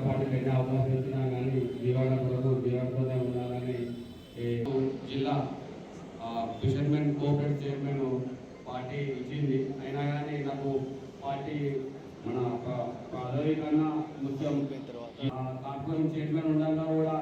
పార్టీకి ఎన్ని అవకాశం ఇచ్చినా కానీ జీవాల కొరకు జీవాలతోనే ఉండాలని జిల్లా ఫిషర్మెన్ కోఆపరేటివ్ చైర్మన్ పార్టీ ఇచ్చింది. అయినా కానీ నాకు పార్టీ మన పదవి కన్నా ముఖ్యం. కార్పొరేషన్ చైర్మన్ ఉండగా కూడా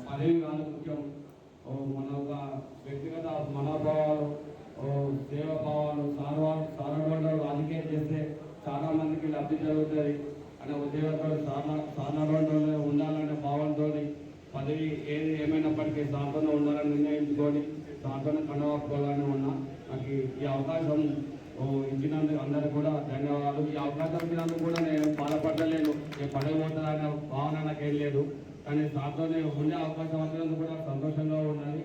పదవి కాదు ముఖ్యం. మన ఒక వ్యక్తిగత మనోభావాలు, సేవాభావాలు, సాధారణ రాజకీయం చేస్తే చాలా మందికి లబ్ధి జరుగుతుంది అనే ఉద్యోగంతో సాధారణ ఉండాలనే భావంతో పదవి ఏది ఏమైనప్పటికీ సాధన ఉండాలని నిర్ణయించుకొని సాధన కనవాపుకోవాలని ఉన్నా. నాకు ఈ అవకాశం ఇచ్చినందుకు అందరూ కూడా ధన్యవాదాలు. ఈ అవకాశం ఇచ్చినందుకు కూడా నేను బాధపడలేను. నేను పదవి పోతుందనే భావన నాకేం లేదు. కానీ సాధన ఉండే అవకాశం వచ్చినందుకు కూడా సంతోషంగా ఉన్నది.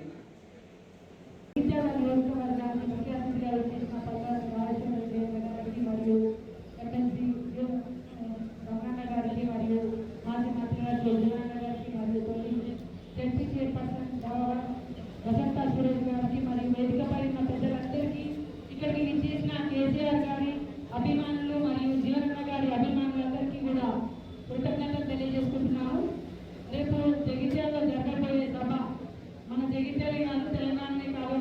మరియు ఎమ్మెల్సీ రమణ గారికి మరియు మాజీ మంత్రి గారికి జీవన గారికి మరియు జడ్పీ చైర్పర్సన్ వసంత సురేష్ గారికి మరియు వేదికపై ఉన్న పెద్దలందరికీ ఇక్కడికి విచ్చేసిన కేసీఆర్ గారి అభిమానులు మరియు జీవన గారి అభిమానులందరికీ కూడా కృతజ్ఞతలు తెలియజేసుకుంటున్నాము. రేపు జగిత్యాలలో జరగబోయే సభ మన జగిత్యాల కాదు, తెలంగాణనే కాదు,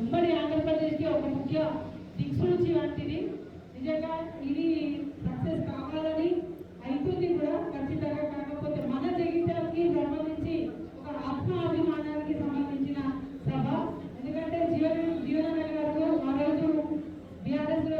ఉమ్మడి ఆంధ్రప్రదేశ్కి ఒక ముఖ్య దిక్సూచి వంటిది. నిజంగా ఇది సక్సెస్ కావాలని అవుతుంది కూడా ఖచ్చితంగా. కాకపోతే మన జగిత్యాలకి సంబంధించి ఒక ఆత్మాభిమానానికి సంబంధించిన సభ. ఎందుకంటే జీవన గారు ఆ రోజు బీఆర్ఎస్ లో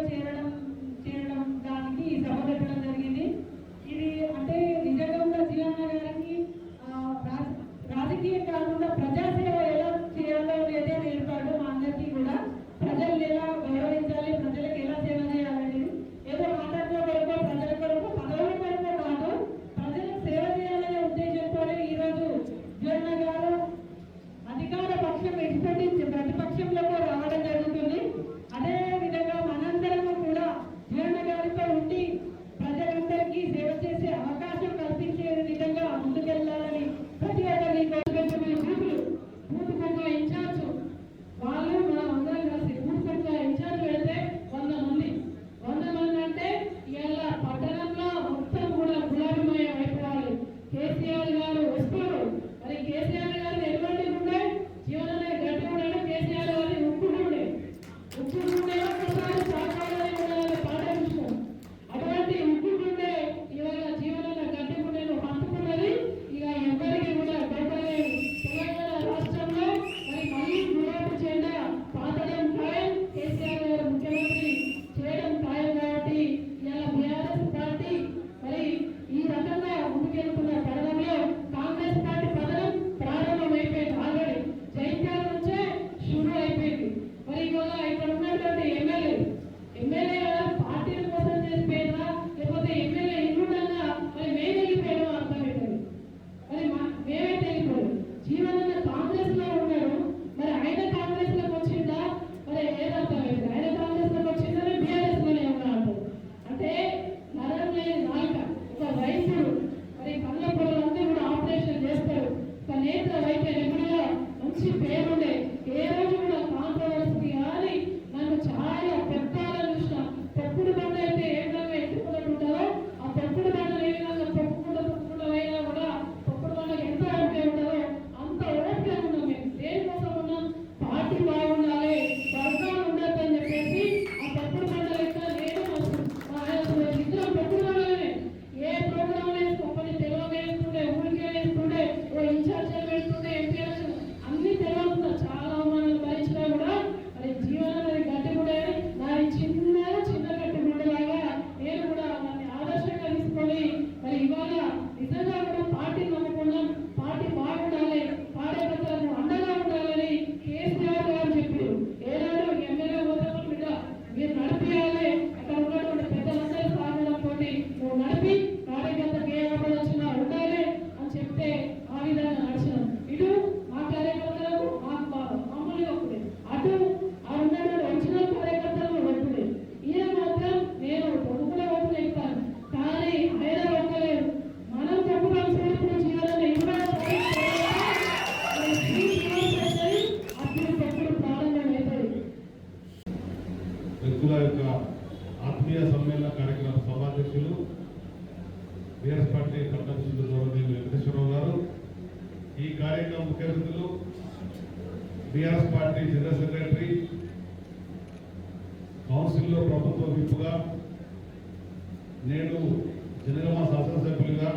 పార్టీ పట్టణాధ్యక్షులు గౌరవనీయులు వెంకటేశ్వరరావు గారు, ఈ కార్యక్రమం ముఖ్య అతిథులు బీఆర్ఎస్ పార్టీ జనరల్ సెక్రటరీ, కౌన్సిల్లో ప్రభుత్వ విప్పుగా, నేడు జనగామ శాసనసభ్యులుగా,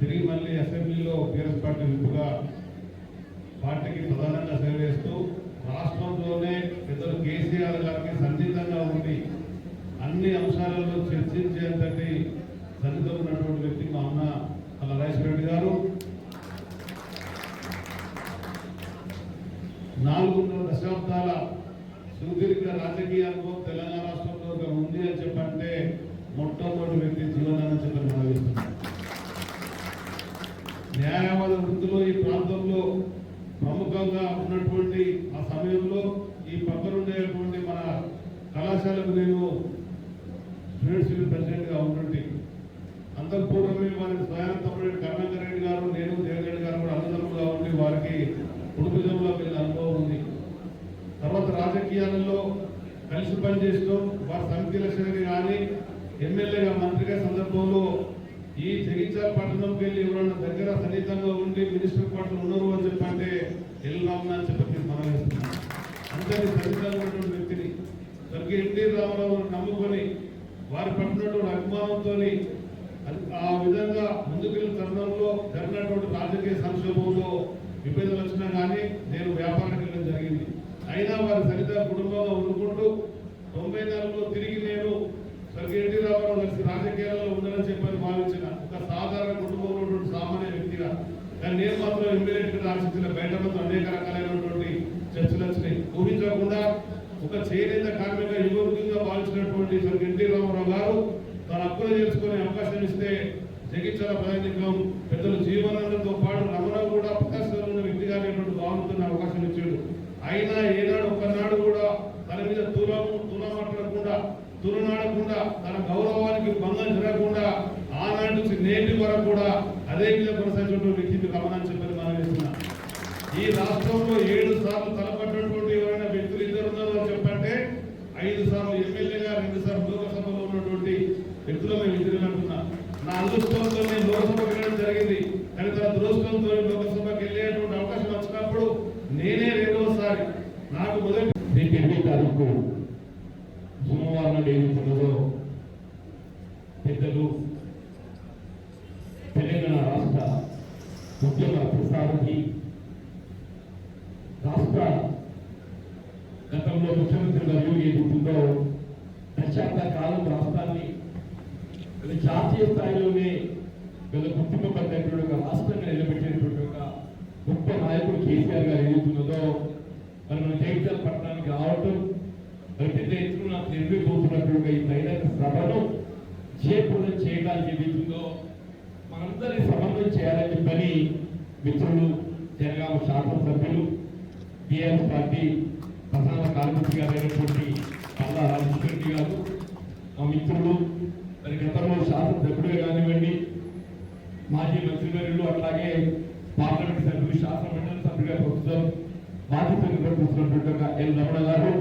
తిరిగి మళ్ళీ అసెంబ్లీలో బీఆర్ఎస్ పార్టీ విప్పుగా పార్టీకి ప్రధానంగా సేవ చేస్తూ రాష్ట్రంలోనే పెద్దలు కేసీఆర్ గారికి సన్నిహితంగా ఉండి అన్ని అంశాలలో చర్చించేంతటి సన్నిహితం ఉన్నటువంటి వ్యక్తి మా అన్న నరేష్ రెడ్డి గారు. 4 దశాబ్దాల సుదీర్ఘ రాజకీయ అనుభవం తెలంగాణ రాష్ట్రంలో ఉంది అని చెప్పంటే మొట్టమొదటి వ్యక్తి జీవనాన్ని చెప్పని భావిస్తున్నాం. న్యాయవాద వృత్తిలో ఈ ప్రాంతంలో ప్రముఖంగా ఉన్నటువంటి ఆ సమయంలో ఈ పక్కనుండేటువంటి మన కళాశాలకు నేను స్టూడెంట్స్ యూనియన్ ప్రెసిడెంట్ గా ఉంటుంటే అంతఃపూర్వమే వారికి స్వయం తమ్ముడు కరుణాకర్ రెడ్డి గారు, నేను దేవరెడ్డి గారు కూడా అన్నదమ్ములుగా ఉండి వారికి కుటుంబంలో వెళ్ళిన అనుభవం ఉంది. తర్వాత రాజకీయాలలో కలిసి పనిచేస్తూ వారి సమితి లక్ష్యాన్ని కానీ ఎమ్మెల్యేగా మంత్రిగా సందర్భంలో ఈ జగిత్యాల పట్టణంకి వెళ్ళి ఎవరైనా దగ్గర సన్నిహితంగా ఉండి మినిస్టర్ క్వార్టర్ ఉన్నారు అని చెప్పంటే వెళ్ళామని అని చెప్పి మనం వేస్తున్నాం. అందరి సన్నిహితంగా ఉన్నటువంటి వ్యక్తిని స్వర్గీయ ఎన్టీ రామారావు నమ్ముకొని వారి పట్టినటువంటి అభిమానంతో ఆ విధంగా ముందుకెళ్ళిన తరుణంలో జరిగినటువంటి రాజకీయ సంక్షోభంలో విభేదాలు వచ్చినా కానీ నేను వ్యాపారానికి వెళ్ళడం జరిగింది. అయినా వారి సరిత కుటుంబంలో ఉండుకుంటూ 94లో తిరిగి నేను స్వర్గీయ ఎన్టీ రామారావు కలిసి రాజకీయాల్లో ఉండాలని చెప్పని భావించిన ఒక సాధారణ కుటుంబంలో ఉన్నటువంటి సామాన్య వ్యక్తిగా, కానీ నేను మాత్రం ఇమ్మీడియట్ గా ఆశించిన బయట అనేక రకాలైనటువంటి చర్చలు వచ్చినాయి. ఊహించకుండా ఒక చేనేత కార్మిక యువకులుగా భావించినటువంటి స్వర్గీయ ఎన్టీ రామారావు గారు తన హక్కులు చేసుకునే అవకాశం ఇస్తే జగిత్యాల ప్రజానికం పెద్దలు జీవనానందంతో పాటు రమణ కూడా ప్రకాశంలో ఉన్న వ్యక్తిగా భావనతో అవకాశం ఇచ్చాడు. అయినా ఏనాడు ఒక్కనాడు కూడా తన మీద తులమాటకుండా తులనాడకుండా తన గౌరవానికి భంగం జరగకుండా ఆనాటి నుంచి నేటి వరకు కూడా అదే విధంగా కొనసాగినటువంటి వ్యక్తిని గమనాన్ని చెప్పని మనం వేస్తున్నా. ఈ రాష్ట్రంలో 7 సార్లు తలపడినటువంటి ఎవరైనా వ్యక్తులు ఇద్దరు ఉన్నారో చెప్పంటే 5 సార్లు ఎమ్మెల్యేగా 2 సార్లు లోకసభలో ఉన్నటువంటి వ్యక్తులు మేము ఇద్దరు అంటున్నా. నా అదృష్టంతో నేను లోకసభకి వెళ్ళడం జరిగింది, కానీ తన దురదృష్టంతో లోకసభకి వెళ్ళేటువంటి అవకాశం వచ్చినప్పుడు నేనే 2వసారి నాకు మొదటి 8 తారీఖు సోమవారం ఏడుతున్నదో పెద్దలు తెలంగాణ రాష్ట్ర ఉద్యమ ప్రసారకి రాష్ట్ర గతంలో ముఖ్యమంత్రిగా ఏదుంటుందో దశాబ్ద కాలం రాష్ట్రాన్ని జాతీయ స్థాయిలోనే గుర్తింపు పడినటువంటి ఒక రాష్ట్రంగా నిలబెట్టినటువంటి ఒక గొప్ప నాయకుడు కేసీఆర్ గారు ఏదుతున్నదో మరి మన జగిత్యాల పట్టణానికి రావటం మరి పెద్ద ఎత్తున నిర్మిపోతున్నటువంటి ఈ బహిరంగ సభను చేపూర్ణ చేయడానికి ఏదైతుందో మనందరినీ సమన్వయం చేయాలని చెప్పని మిత్రులు జనగామ శాసనసభ్యులు టీఆర్ఎస్ పార్టీ ప్రధాన కార్యదర్శి గారు అయినటువంటి పల్లా రాజశేఖర్ గారు, మా మిత్రులు మరి గతంలో శాసనసభ్యుడుగా కానివ్వండి, మాజీ మంత్రివర్యులు, అట్లాగే పార్లమెంట్ సభ్యులు, శాసన మండలి సభ్యులుగా ప్రస్తుతం బాధ్యతలు నిర్వహిస్తున్నటువంటి ఎల్ రమణ గారు,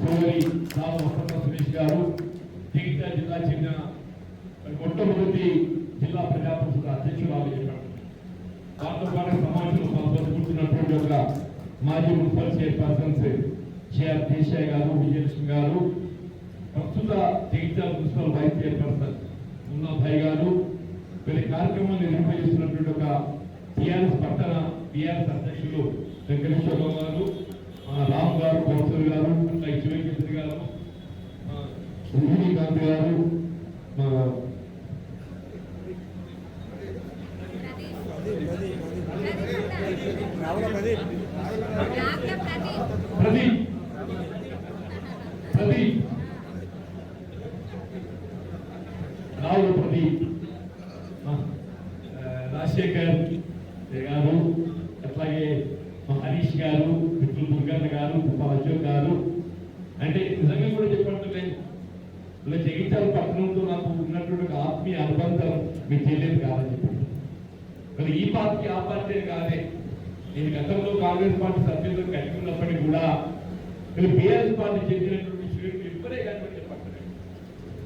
సోదరి రామ వసంత సురేష్ గారు, జగిత్యాల జిల్లా చెందిన మొట్టమొదటి జిల్లా ప్రజా పరిషత్ అధ్యక్షురాలు చెప్పారు. దాంతో పాటు సమాజంలో పాల్గొంటున్నటువంటి ఒక మాజీ మున్సిపల్ చైర్పర్సన్స్ కేఆర్ దేశాయ్ గారు, విజయలక్ష్మి గారు, ప్రస్తుత Jagtial municipal vice chairperson Munnabhai గారు, వీరి కార్యక్రమాన్ని నిర్వహిస్తున్నటువంటి ఒక టీఆర్ఎస్ పట్టణ టీఆర్ఎస్ అధ్యక్షులు వెంకటేశ్వరరావు గారు, రామ్ గారు, కౌన్సిలర్ గారు, అట్లా శివకేంద్రి గారు, రజనీకాంత్ గారు, రావుల ప్రదీప్, రాజశేఖర్ గారు, అట్లాగే హరీష్ గారు, మిత్రులు దుర్గన్న గారు, అశోక్ గారు. అంటే నిజంగా కూడా చెప్పండి, ఇలా జగిత్యాల పట్టణంతో నాకు ఉన్నటువంటి ఆత్మీయ అనుబంధం మీకు తెలియదు కాదని చెప్పండి. మరి ఈ పార్టీ ఆ పార్టీ కాదే, నేను గతంలో కాంగ్రెస్ పార్టీ సభ్యులతో కలిగి ఉన్నప్పటికీ కూడా బీఆర్ఎస్ పార్టీ చెందినటువంటి స్టూడెంట్లు ఇప్పుడే కానీ చెప్పండి.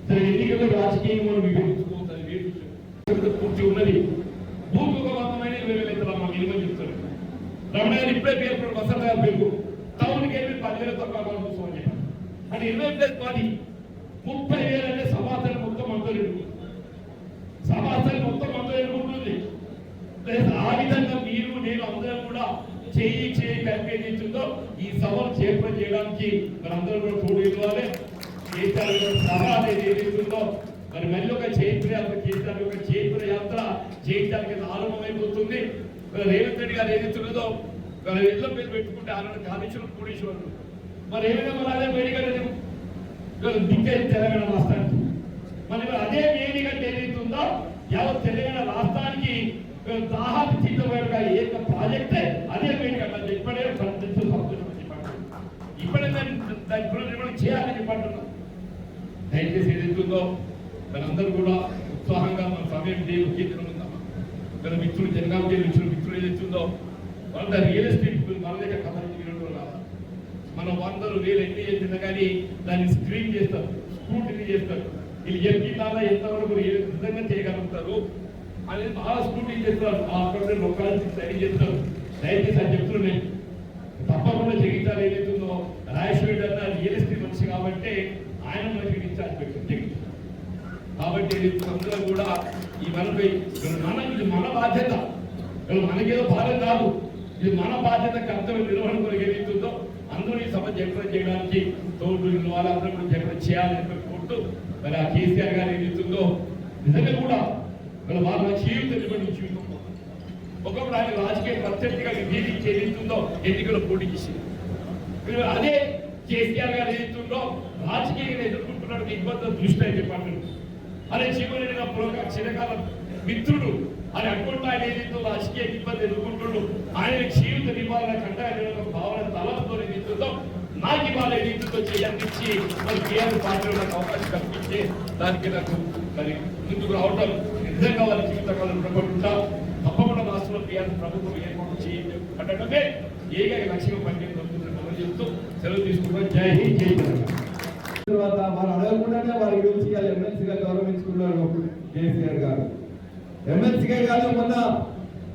సరే, ఎన్నికల్లో రాజకీయంగా మనం విభజించుకోవచ్చు, అది వేరు విషయం. కూడా పూర్తి ఉన్నది. భూమి ఒక 100,000 20,000 ఎకరాలు మినిమం చెప్తారు. రమణ గారు ఇప్పుడే పేరు వసంత గారు పేరు టౌన్కి వెళ్ళి 10,000 తక్కువ చూసుకోమని చెప్పారు. అంటే 20+10 30,000 అంటే సమాచారం మొత్తం అందరూ సమాచారం మొత్తం అందరూ ఎదుర్కొంటుంది. ఆ విధంగా మీరు నేను అందరం కూడా చేయి క్యాంపెయిన్ ఇచ్చిందో ఈ సభను చేపట్టం చేయడానికి మనందరూ కూడా తోడు ఇవ్వాలి. సభ అనేది ఏదైతుందో మరి మళ్ళీ ఒక చైత్ర యాత్ర చేయించడానికి ఒక చైత్ర యాత్ర చేయించడానికి ఆరంభమైపోతుంది. రేవంత్ రెడ్డి గారు ఏదైతున్నదో ఎల్లో పేరు పెట్టుకుంటే ఆనాడు కాళేశ్వరం కోడేశ్వరుడు మరి ఏమైనా మరి అదే వేడిగడ్డ దిక్కే తెలంగాణ రాష్ట్రానికి మరి అదే వేడిగడ్డ ఏదైతుందో యావత్ తెలంగాణ రాష్ట్రానికి దాహాన్ని తీర్చబోయే ఏక ప్రాజెక్టే అదే వేడిగడ్డ ఇప్పుడే ఇప్పుడే దాని పునర్నిర్మాణం చేయాలని చెప్పంటున్నాం. దయచేసి ఏదైతుందో మనందరూ కూడా ఉత్సాహంగా మన సమయం ఉందామా. మన మిత్రులు జనగాం మిత్రులు ఏదైతుందో వాళ్ళ రియల్ ఎస్టేట్ మన దగ్గర కథలు రాదు. మన 100,000 ఎన్ని చేసినా కానీ దాన్ని స్క్రీన్ చేస్తారు, స్క్రూటినీ చేస్తారు. వీళ్ళు ఎంపీ దాకా ఎంతవరకు నిజంగా చేయగలుగుతారు అనేది బాగా స్క్రూటినీ చేస్తారు. అక్కడ లొకాలిటీ స్టడీ చేస్తారు. దయచేసి అది చెప్తున్నాను. తప్పకుండా జగిత్యాల ఏదైతుందో రాజశేఖర్ అన్న రియల్ ఎస్టేట్ మనిషి కాబట్టి ఆయన మనకి ఇన్ఛార్జ్ పెట్టారు. కాబట్టి అందరూ కూడా ఈ మనపై ఇది మన బాధ్యత, మనకేదో బాధ్యత కాదు, ఇది మన బాధ్యత. కర్తవ్య నిర్వహణ కొరకు ఏదైతుందో అందరూ ఈ సభ జగన్ చేయడానికి తోడు ఇవ్వాలి, అందరూ కూడా జగన్ చేయాలని కోరుతూ మరి ఆ కేసీఆర్ గారు ఏదైతుందో నిజంగా కూడా వాళ్ళ జీవితం ఒకప్పుడు ఆయన రాజకీయ ప్రత్యర్థిగా విభేదించి ఏదైతుందో ఎన్నికల్లో పోటీ చేసింది. అదే కేసీఆర్ గారు ఏదైతుందో రాజకీయంగా ఎదుర్కొంటున్నాడు ఇబ్బందులు దృష్టి అని చెప్పారు. అదే జీవనరెడ్డి గారు చిరకాల మిత్రుడు అని అనుకుంటూ ఆయన ఏదైతే రాజకీయ ఇబ్బంది ఎదుర్కొంటున్నాడు. ఆయన జీవిత నివారణ కంటే భావన తలంతో ఏదైతుందో నాకు ఇవాళ ఏదైతుందో చేయాలనిచ్చి మరి కేఆర్ పార్టీలో నాకు అవకాశం కల్పించే దానికి నాకు మరి ముందుకు రావడం నిజంగా వాళ్ళ జీవితకాలం ప్రబడుతుంటా. తప్పకుండా రాష్ట్రంలో కేఆర్ ప్రభుత్వం ఏర్పాటు చేయడమే ఏకైక లక్ష్యంగా పనిచేయడం చెప్తూ సెలవు తీసుకుంటాం. జై హింద్, జై తెలంగాణ. తర్వాత వారు అడగకుండానే వారి గురించి ఎమ్మెల్సీగా గౌరవించుకున్నారు కేసీఆర్ గారు. ఎమ్మెల్సీగా కాదు, మొన్న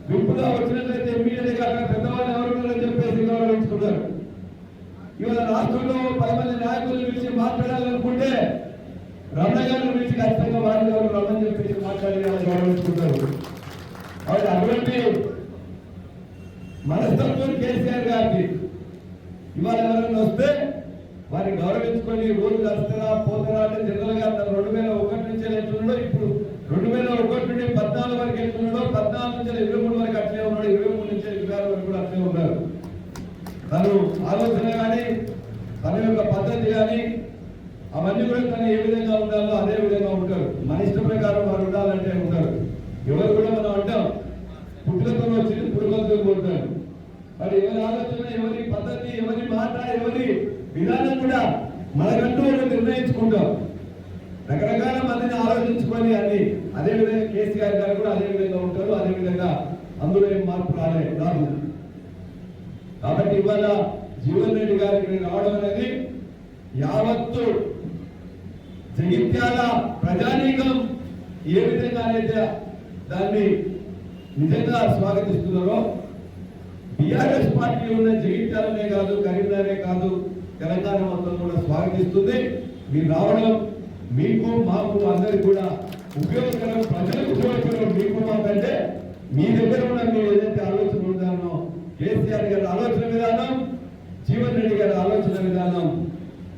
విప్పుగా వచ్చినట్లయితే ఎమ్మెల్యే కాక పెద్దవాళ్ళు ఎవరున్నారని చెప్పేసి గౌరవించుకున్నారు. ఇవాళ రాష్ట్రంలో 10 మంది నాయకుల గురించి మాట్లాడాలనుకుంటే రమణ గారి గురించి ఖచ్చితంగా వారిని ఎవరు రమ్మని చెప్పేసి మాట్లాడి గౌరవించుకుంటారు. కాబట్టి అటువంటి మనస్తత్వం కేసీఆర్ గారికి. ఇవాళ ఎవరైనా వస్తే వారిని గౌరవించుకొని రోజు కలుస్తారా పోతారా అంటే జనరల్ గా 2001 నుంచి ఎట్లున్నాడో ఇప్పుడు 2001 నుండి 14 వరకు ఎట్లున్నాడో 14 నుంచి 23 వరకు అట్లే ఉన్నాడు, 23 నుంచి 26 వరకు కూడా అట్లే ఉన్నారు. తను ఆలోచన కానీ తన యొక్క పద్ధతి కానీ అవన్నీ కూడా తను ఏ విధంగా ఉండాలో అదే విధంగా ఉంటారు. మన ఇష్ట ప్రకారం వారు ఉండాలంటే ఉంటారు. ఎవరు కూడా మనం అంటాం పుట్టుకతో వచ్చింది పుట్టుకతో పోతారు. మరి ఎవరి ఆలోచన, ఎవరి పద్ధతి, ఎవరి మాట, ఎవరి విధానం కూడా మనకంటూ నిర్ణయించుకుంటాం. రకరకాల మందిని ఆలోచించుకొని అన్ని అదే విధంగా కేసీఆర్ గారు కూడా అదే విధంగా ఉంటారు. అదే విధంగా అందులో ఏం మార్పు రాదు. కాబట్టి ఇవాళ జీవన్ రెడ్డి గారికి రావడం అనేది యావత్తు జగిత్యాల ప్రజానీకం ఏ విధంగా అయితే దాన్ని నిజంగా స్వాగతిస్తున్నారో టిఆర్ఎస్ పార్టీ ఉన్న జగిత్యాలనే కాదు, కరీంనగరే కాదు, తెలంగాణ మొత్తం కూడా స్వాగతిస్తుంది. మీరు రావడం మీకు మాకు అందరికి కూడా ఉపయోగకరం, ప్రజలకు ఉపయోగకరం. మీకు మాకంటే మీ దగ్గర ఉన్న మీరు ఏదైతే ఆలోచన విధానం, కేసీఆర్ గారి ఆలోచన విధానం, జీవన్ రెడ్డి గారి ఆలోచన విధానం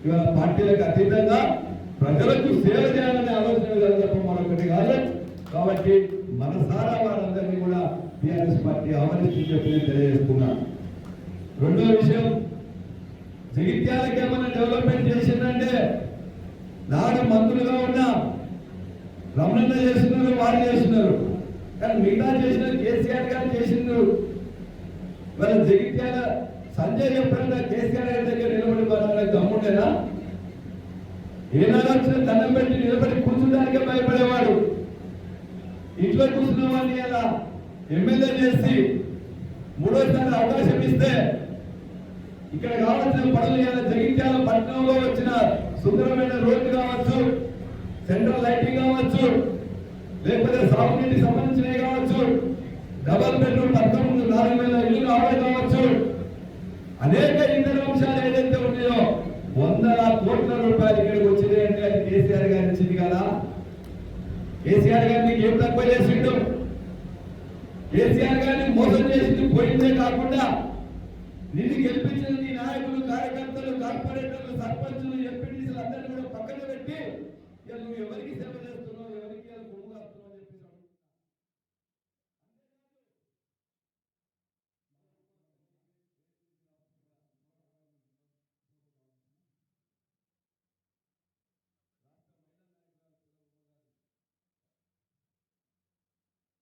ఇవాళ పార్టీలకు అతీతంగా ప్రజలకు సేవ చేయాలనే ఆలోచన విధానం తప్ప మరొకటి కాదు. కాబట్టి మనసారా వారందరినీ కూడా టిఆర్ఎస్ పార్టీ ఆహ్వానించి చెప్పి తెలియజేస్తున్నా. రెండో విషయం, జగిత్యాలకి ఏమైనా డెవలప్మెంట్ చేసిందంటే నాడు మంత్రులుగా ఉన్న రమణన్న చేస్తున్నారు, వారు చేస్తున్నారు. కానీ మిగతా చేసినారు కేసీఆర్ గారు చేసిండ్రు. వాళ్ళ జగిత్యాల సంజయ్ ఎప్పుడైనా కేసీఆర్ గారి దగ్గర నిలబడి మాట్లాడే దమ్ముండేనా? ఏనాడు వచ్చిన దండం పెట్టి నిలబడి కూర్చుంటానికే భయపడేవాడు. ఇంట్లో కూర్చున్న వాడిని అలా ఎమ్మెల్యే చేసి మూడోసారి అవకాశం ఇస్తే ఇక్కడ కావాల్సిన పనులు జగిత్యాల పట్టణంలో వచ్చిన సుందరమైన రోడ్డు కావచ్చు, సెంట్రల్ లైటింగ్ కావచ్చు, లేకపోతే సాగునీటికి సంబంధించినవి కావచ్చు, డబల్ బెడ్రూమ్ పథకం 4,000 ఇల్లు రావడం కావచ్చు, అనేక ఇతర అంశాలు ఏదైతే ఉన్నాయో వందల కోట్ల రూపాయలు ఇక్కడికి వచ్చినాయి అంటే అది కేసీఆర్ గారి ఇచ్చింది కదా. కేసీఆర్ గారిని ఏం తక్కువ చేసిండు? కేసీఆర్ గారిని మోసం చేసింది పోయిందే కాకుండా నిన్ను గెలిపించిన నీ నాయకులు, కార్యకర్తలు, కార్పొరేటర్లు, సర్పంచులు, ఎంపీటీసీలు అందరినీ